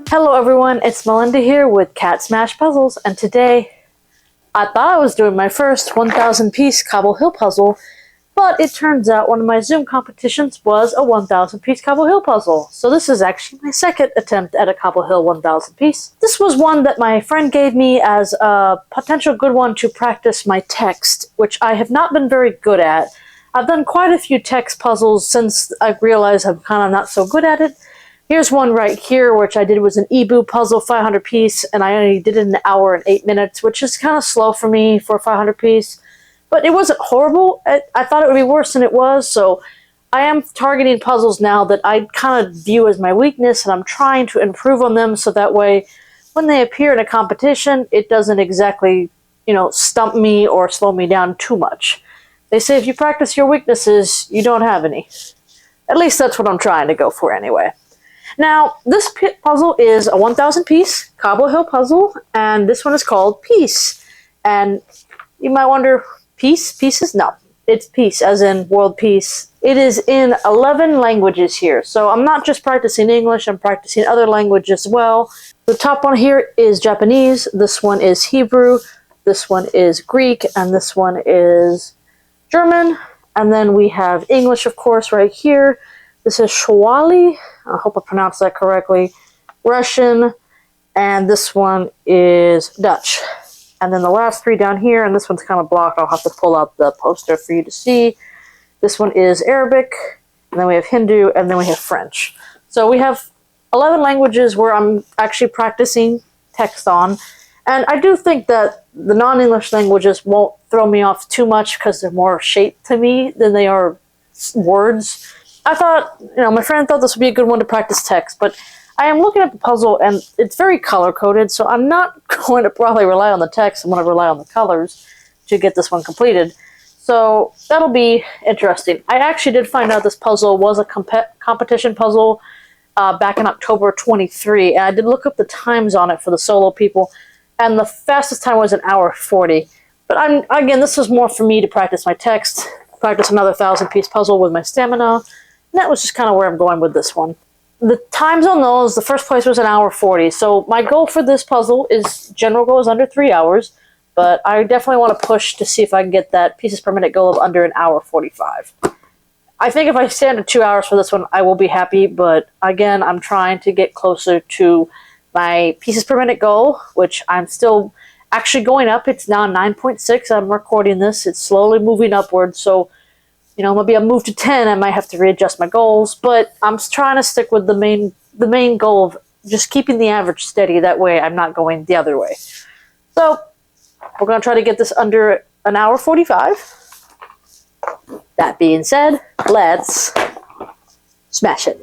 Hello everyone, it's Melinda here with CatSmashPuzzles, and today I thought I was doing my first 1,000 piece Cobble Hill puzzle, but it turns out one of my Zoom competitions was a 1,000 piece Cobble Hill puzzle. So this is actually my second attempt at a Cobble Hill 1,000 piece. This was one that my friend gave me as a potential good one to practice my text, which I have not been very good at. I've done quite a few text puzzles since I realized I'm kind of not so good at it. Here's one right here, which I did was an Ebu puzzle, 500 piece, and I only did it in an hour and 8 minutes, which is kind of slow for me for a 500 piece. But it wasn't horrible. I thought it would be worse than it was, so I am targeting puzzles now that I kind of view as my weakness, and I'm trying to improve on them so that way when they appear in a competition, it doesn't exactly, stump me or slow me down too much. They say if you practice your weaknesses, you don't have any. At least that's what I'm trying to go for anyway. Now, this puzzle is a 1,000 piece Cobble Hill puzzle, and this one is called Peace. And you might wonder, pieces? No, it's peace, as in world peace. It is in 11 languages here, so I'm not just practicing English, I'm practicing other languages as well. The top one here is Japanese, this one is Hebrew, this one is Greek, and this one is German. And then we have English, of course, right here. This is Swahili, I hope I pronounced that correctly, Russian, and this one is Dutch. And then the last three down here, and this one's kind of blocked, I'll have to pull out the poster for you to see. This one is Arabic, and then we have Hindu, and then we have French. So we have 11 languages where I'm actually practicing text on, and I do think that the non-English languages won't throw me off too much because they're more shape to me than they are words. I thought, my friend thought this would be a good one to practice text, but I am looking at the puzzle and it's very color-coded, so I'm not going to probably rely on the text. I'm going to rely on the colors to get this one completed. So that'll be interesting. I actually did find out this puzzle was a competition puzzle back in October 23, and I did look up the times on it for the solo people, and the fastest time was an hour 40. But again, this was more for me to practice my text, practice another 1,000-piece puzzle with my stamina. And that was just kind of where I'm going with this one. The times on those, the first place was an hour 40. So my goal for this puzzle is, general goal is under 3 hours, but I definitely want to push to see if I can get that pieces per minute goal of under an hour 45. I think if I stay under 2 hours for this one, I will be happy, but again, I'm trying to get closer to my pieces per minute goal, which I'm still actually going up. It's now 9.6. I'm recording this. It's slowly moving upwards, so maybe I'll move to 10, I might have to readjust my goals, but I'm trying to stick with the main goal of just keeping the average steady. That way I'm not going the other way. So we're going to try to get this under an hour 45. That being said, let's smash it.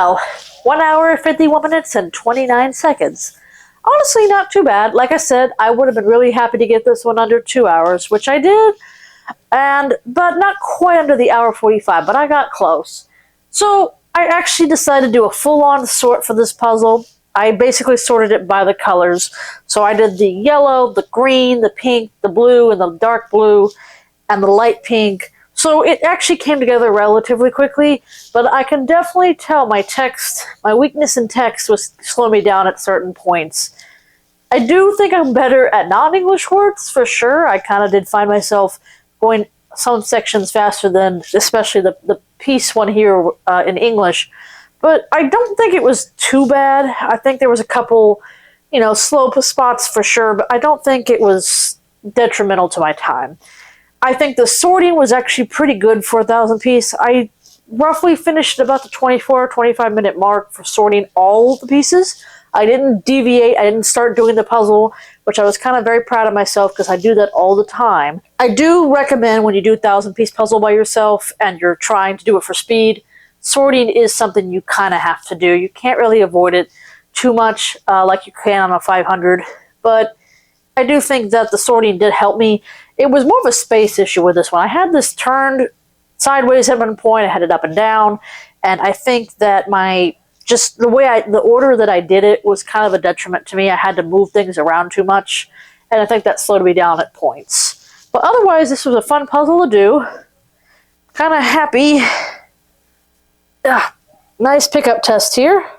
Well, 1 hour, 51 minutes, and 29 seconds. Honestly, not too bad. Like I said, I would have been really happy to get this one under 2 hours, which I did, but not quite under the hour 45, but I got close. So I actually decided to do a full-on sort for this puzzle. I basically sorted it by the colors. So I did the yellow, the green, the pink, the blue, and the dark blue, and the light pink. So it actually came together relatively quickly, but I can definitely tell my weakness in text was slowing me down at certain points. I do think I'm better at non-English words, for sure. I kind of did find myself going some sections faster than, especially the piece one here in English. But I don't think it was too bad. I think there was a couple, slow spots for sure, but I don't think it was detrimental to my time. I think the sorting was actually pretty good for 1,000 piece. I roughly finished at about the 24-25 minute mark for sorting all the pieces. I didn't deviate. I didn't start doing the puzzle, which I was kind of very proud of myself because I do that all the time. I do recommend when you do a 1,000 piece puzzle by yourself and you're trying to do it for speed, sorting is something you kind of have to do. You can't really avoid it too much like you can on a 500, but I do think that the sorting did help me. It was more of a space issue with this one. I had this turned sideways at one point. I had it up and down, and I think that the order that I did it was kind of a detriment to me. I had to move things around too much, and I think that slowed me down at points. But otherwise, this was a fun puzzle to do. Kind of happy. Nice pickup test here.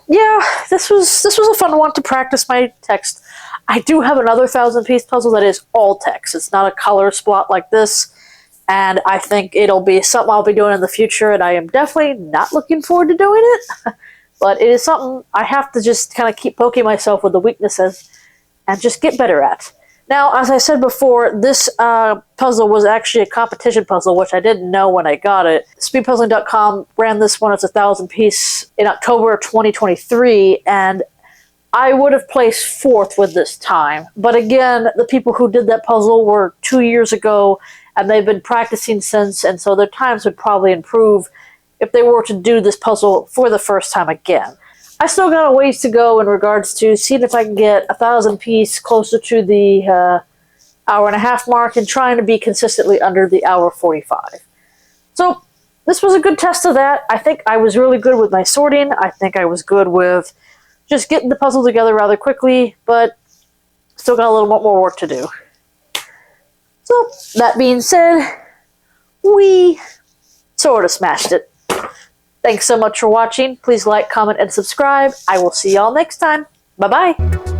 Yeah, this was a fun one to practice my text. I do have another 1,000 piece puzzle that is all text. It's not a color spot like this, and I think it'll be something I'll be doing in the future, and I am definitely not looking forward to doing it. But it is something I have to just kind of keep poking myself with the weaknesses and just get better at. Now, as I said before, this puzzle was actually a competition puzzle, which I didn't know when I got it. Speedpuzzling.com ran this one as a 1,000 piece in October of 2023, and I would have placed 4th with this time. But again, the people who did that puzzle were 2 years ago, and they've been practicing since, and so their times would probably improve if they were to do this puzzle for the first time again. I still got a ways to go in regards to seeing if I can get a 1,000 piece closer to the hour and a half mark and trying to be consistently under the hour 45. So this was a good test of that. I think I was really good with my sorting. I think I was good with just getting the puzzle together rather quickly, but still got a little bit more work to do. So that being said, we sort of smashed it. Thanks so much for watching. Please like, comment, and subscribe. I will see y'all next time. Bye-bye.